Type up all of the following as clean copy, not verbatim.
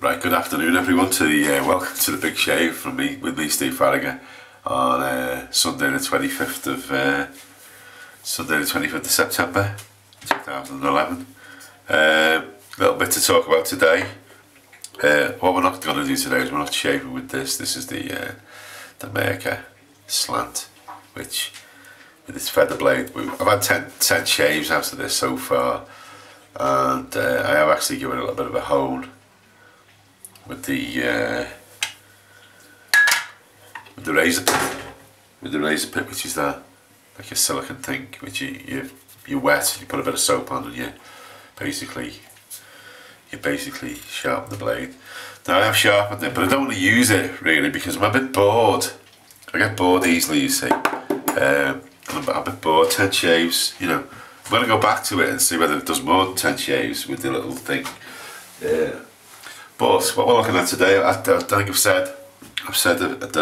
Right, good afternoon everyone to the welcome to the Big Shave from me with me, Steve Farragher, on Sunday the 25th of September 2011. Little bit to talk about today. What we're not going to do today is we're not shaving with this. This is the Maker Slant, which with its feather blade. I've had 10 shaves out of this so far, and I have actually given it a little bit of a hone with the razor pit, which is that like a silicone thing which you wet, you put a bit of soap on, and you basically sharpen the blade. Now I have sharpened it, but I don't want to use it really because I'm a bit bored. I get bored easily, you see. I'm a bit bored. 10 shaves, you know. I'm going to go back to it and see whether it does more than 10 shaves with the little thing. But what we're looking at today, I think I've said that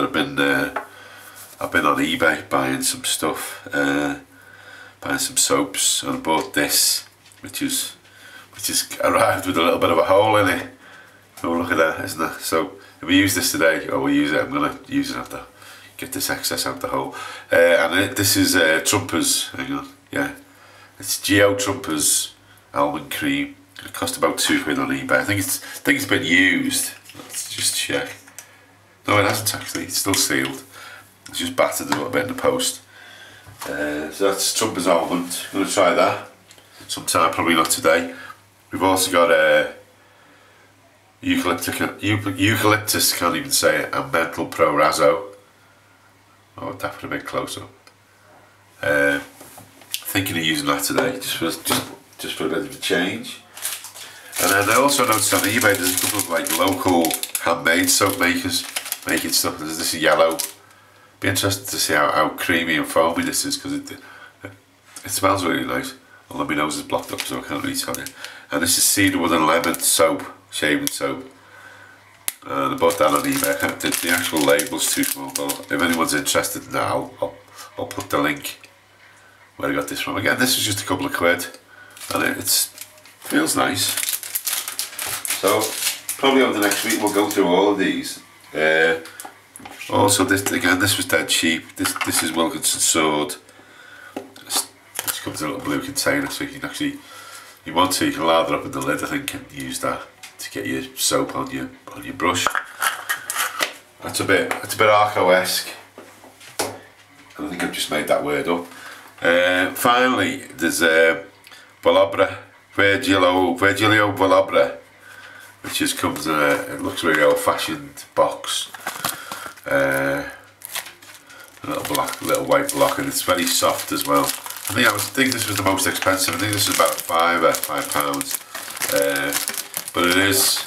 I've been on eBay buying some stuff, buying some soaps, and I bought this, which is arrived with a little bit of a hole in it. Oh, look at that, isn't it? So if we use this today, or we use it, I'm going to use it after get this excess out the hole. This is Trumpers. Hang on, yeah, it's Geo Trumpers almond cream. It cost about £2 on eBay. I think it's been used. Let's just check. No, it hasn't actually. It's still sealed. It's just battered a little bit in the post. So that's Trumpers almond. I'm going to try that sometime. Probably not today. We've also got eucalyptus. Can't even say it. And menthol pro razzo. Oh, that put a bit closer. Thinking of using that today, just for a bit of a change. And then I also noticed on eBay there's a couple of like local handmade soap makers making stuff. There's this yellow. Be interested to see how creamy and foamy this is, because it smells really nice. Although my nose is blocked up, so I can't really tell you. And this is cedarwood and lemon soap, shaving soap. And I bought that on eBay. The actual label's too small, but if anyone's interested in that, I'll put the link where I got this from. Again, this is just a couple of quid, and it feels nice. So probably over the next week we'll go through all of these. Also, this was dead cheap. This is Wilkinson's sword. This comes in a little blue container, so you can you can lather up in the lid, I think, and use that to get your soap on your brush. It's a bit Arco-esque. I think I've just made that word up. Finally, there's Balabra, Virgilio Balabra, which just comes in it looks really old-fashioned box. A little white block, and it's very soft as well. I think this was the most expensive. I think this is about £5. But it is.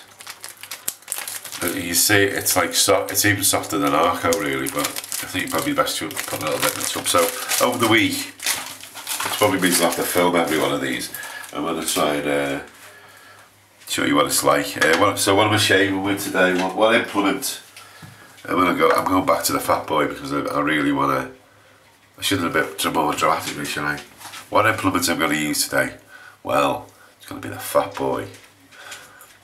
You see, it's like it's even softer than Arco, really. But I think probably best to put a little bit in the tub. So over the week, it's probably means I'll have to film every one of these. I'm going to try and show you what it's like. So what am I shaving with today? What implement? I'm going back to the Fat Boy because I really want to. I should have been a bit more dramatically, shouldn't I? What implement I'm going to use today? Well, it's going to be the Fat Boy.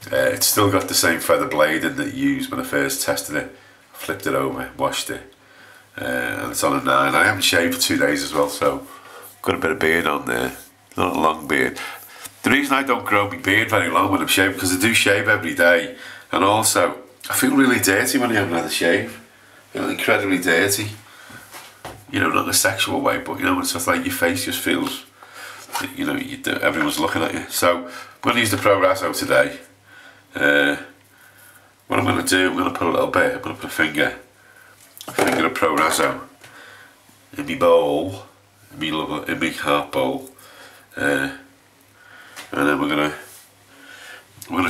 It's still got the same feather blade in that you used when I first tested it. Flipped it over, washed it, and it's on a 9. I haven't shaved for 2 days as well, so got a bit of beard on there. Not a long beard. The reason I don't grow my beard very long when I'm shaving, because I do shave every day, and also I feel really dirty when I haven't had a shave. I feel incredibly dirty. You know, not in a sexual way, but you know, it's just like your face just feels, you know, everyone's looking at you. So I'm going to use the Pro Razzo today. What I'm going to do, I'm going to put a little bit, I'm going to put a finger of Pro Razzo in my bowl, in my half bowl, and then we're going to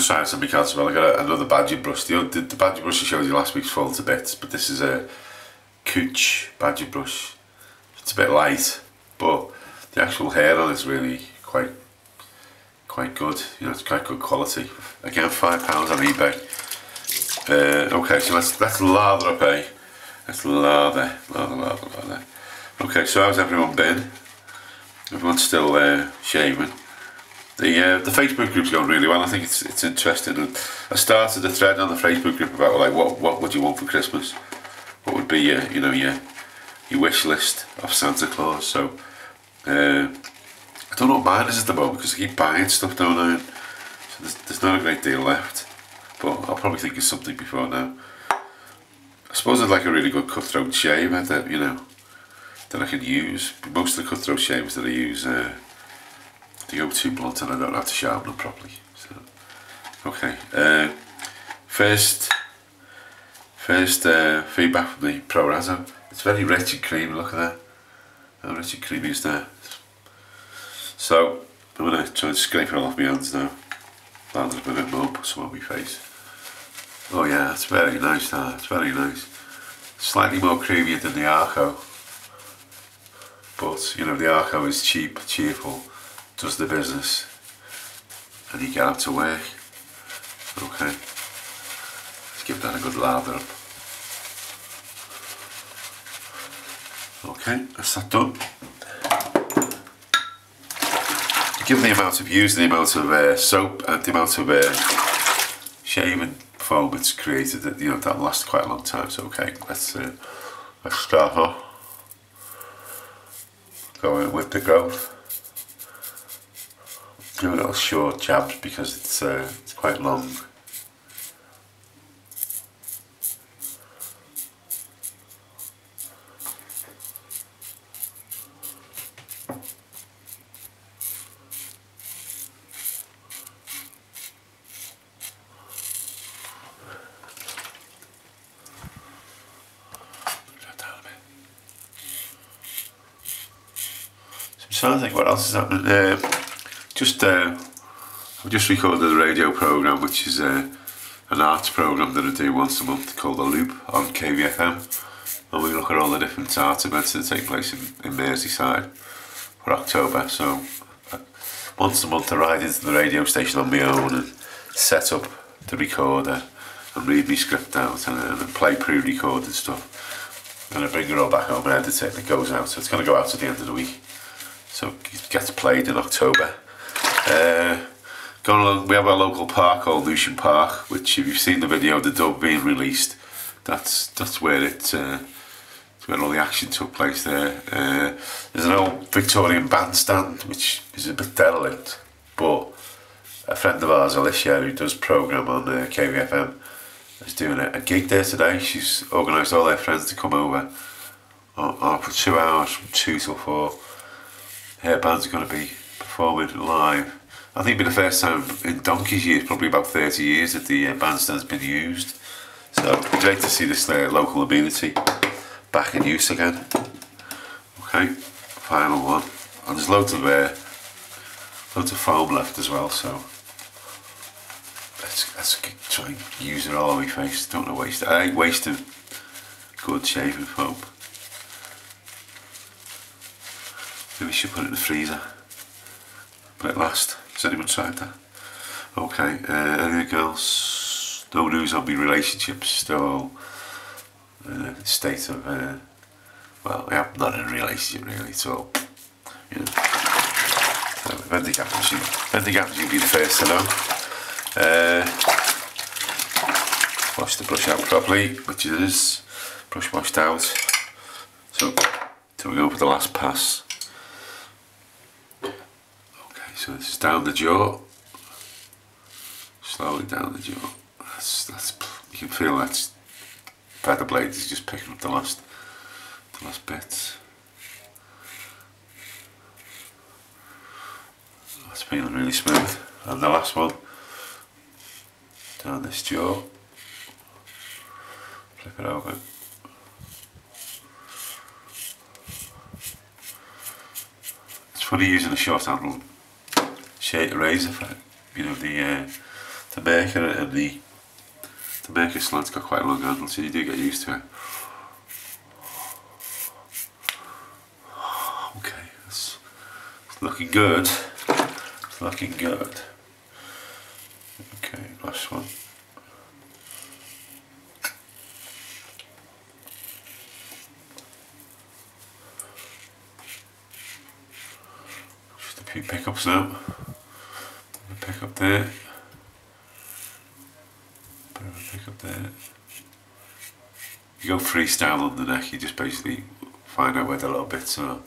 try something else as well. I got another badger brush. The badger brush I showed you last week's fallen to bits, but this is a Cooch badger brush. It's a bit light, but the actual hair on it's really quite good. You know, it's quite good quality. Again, £5 on eBay. Okay, so let's lather up, eh? Let's lather. Okay, so how's everyone been? Everyone's still shaving. The Facebook group's going really well. I think it's interesting. And I started a thread on the Facebook group about like what would you want for Christmas? What would be your your wish list of Santa Claus? So I don't know what mine is at the moment because I keep buying stuff, don't I? So there's not a great deal left, but I'll probably think of something before now. I suppose I'd like a really good cutthroat shaver that that I can use. Most of the cutthroat shavers that I use they go too blunt and I don't have to sharpen them properly. So okay, first feedback from the Pro Razzo. It's very rich and creamy. Look at that, how rich and creamy is that? So I'm going to try and scrape it all off my hands now. Landed up a bit more, put some on my face. Oh yeah, it's very nice that, it's very nice. Slightly more creamy than the Arco. But you know, the Arco is cheap, cheerful, does the business, and you get out to work. Okay, let's give that a good lather up. Okay, that's that done. Given the amount of use, the amount of soap, and the amount of shaving foam it's created, that that'll last quite a long time. So okay, let's start off. Going with the growth. Do little short jabs because it's quite long. I'm trying to think what else is happening. I've just recorded a radio programme which is an arts programme that I do once a month called The Loop on KVFM, and we look at all the different art events that take place in Merseyside for October. So once a month I ride into the radio station on my own and set up the recorder and read my script out and play pre-recorded stuff, and I bring it all back home and edit it and it goes out. So it's going to go out at the end of the week. So it gets played in October. Going along, we have our local park called Lucian Park, which if you've seen the video of the dub being released, that's where it's where all the action took place there. There's an old Victorian bandstand which is a bit derelict, but a friend of ours, Alicia, who does programme on KVFM, is doing a gig there today. She's organised all their friends to come over for 2 hours from 2 till 4. Her band's going to be performing live. I think it'll be the first time in donkey's years, probably about 30 years, that the bandstand's been used. So it'd be great to see this local amenity back in use again. Okay, final one. And there's loads of foam left as well, so let's try and use it all on my face. Don't want to waste it. I ain't wasting good shaving foam. Maybe we should put it in the freezer. Let it last. Has anyone tried that? Okay, anything else? No news on my relationships. Still in a state of, well, I'm not in a relationship really, so, you know. So if anything happens, you'll be the first to know. Wash the brush out properly, which it is. Brush washed out. So we go for the last pass. So this is down the jaw, slowly down the jaw. That's you can feel that feather blade is just picking up the last bits. That's feeling really smooth. And the last one down this jaw. Flip it over. It's funny using a short handle razor for it. You know, the Maker and the Maker Slant's got quite a long handle, so you do get used to it. Okay, it's looking good. It's looking good. Okay, last one. Just a few pickups now. there. Bit of a pick up there. You go freestyle on the neck, you just basically find out where the little bits are,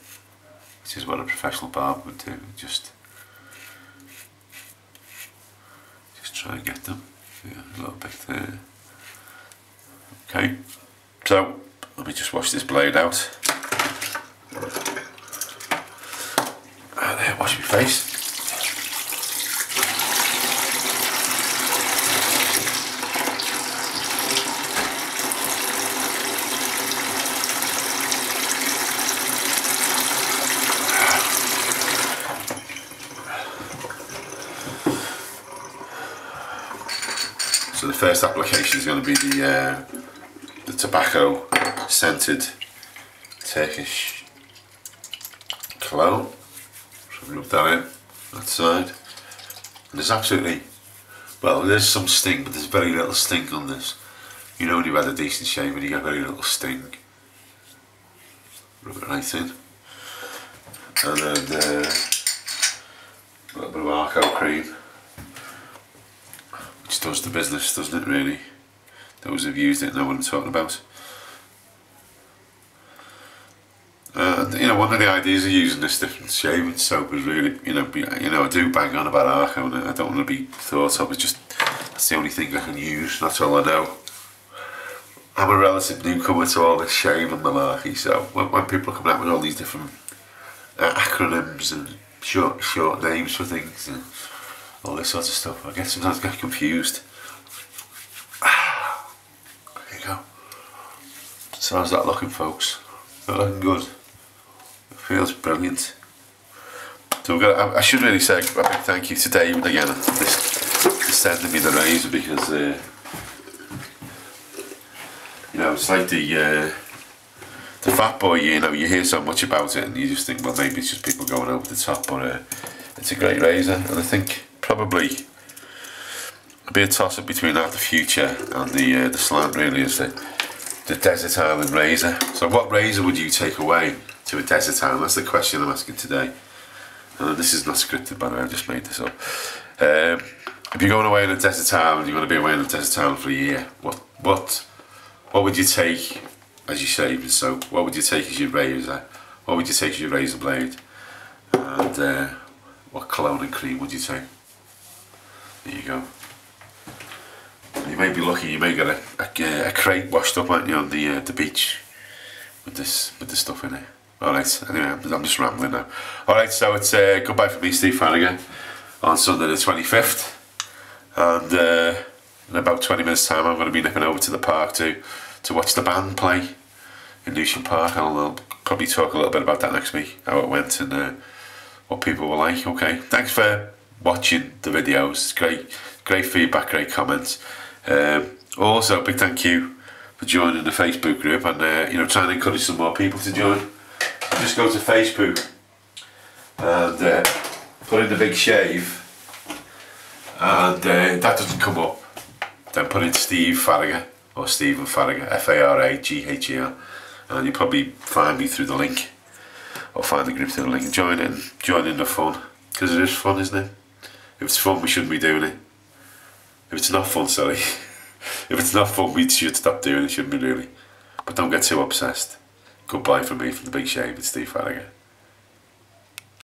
which is what a professional barber would do. Just try and get them. Yeah, a little bit there. Okay, so let me just wash this blade out. And there, wash my face. So the first application is going to be the tobacco scented Turkish cologne. So rub that in, that side. And there's absolutely, well, there's some sting, but there's very little sting on this. You know when you've had a decent shave and you get very little sting. Rub it right in. And then a little bit of Arco cream, which does the business, doesn't it really? Those who've used it know what I'm talking about. And you know, one of the ideas of using this different shaving soap is really, you know, I do bang on about Arco, and I don't want to be thought of as just, that's the only thing I can use, that's all I know. I'm a relative newcomer to all this shaving malarkey, so when people are coming out with all these different acronyms and short names for things and all this sort of stuff, I sometimes get confused. There you go. So how's that looking, folks? That looking good? It feels brilliant. So I should really say a big thank you to David again for sending me the razor, because you know, it's like the Fat Boy, you know, you hear so much about it and you just think, well, maybe it's just people going over the top, but it's a great razor, and I think probably it'd be a toss-up between that, the Future, and the Slant, really, is the Desert Island razor. So what razor would you take away to a desert island? That's the question I'm asking today. And this is not scripted, by the way, I just made this up. If you're going away on a desert island, you're going to be away on a desert island for a year, what would you take as your shaving soap? What would you take as your razor? What would you take as your razor blade? And what cologne and cream would you take? There you go. You may be lucky, you may get a crate washed up, aren't you, on the beach with the stuff in it. Alright, anyway, I'm just rambling now. Alright, so it's goodbye from me, Steve Flanagan, on Sunday the 25th. And in about 20 minutes time I'm going to be nipping over to the park to watch the band play in Newsham Park, and I'll probably talk a little bit about that next week, how it went and what people were like. Okay, thanks for watching the videos. It's great feedback, great comments. Also, a big thank you for joining the Facebook group, and you know, trying to encourage some more people to join. So just go to Facebook and put in the Big Shave, and that doesn't come up. Then put in Steve Farragher, or Stephen Farragher, Faragher, and you'll probably find me through the link, or find the group through the link, and join in the fun, because it is fun, isn't it? If it's fun, we shouldn't be doing it. If it's not fun, sorry. If it's not fun, we should stop doing it, shouldn't we, really? But don't get too obsessed. Goodbye from me, from the Big Shave, it's Steve Farragher.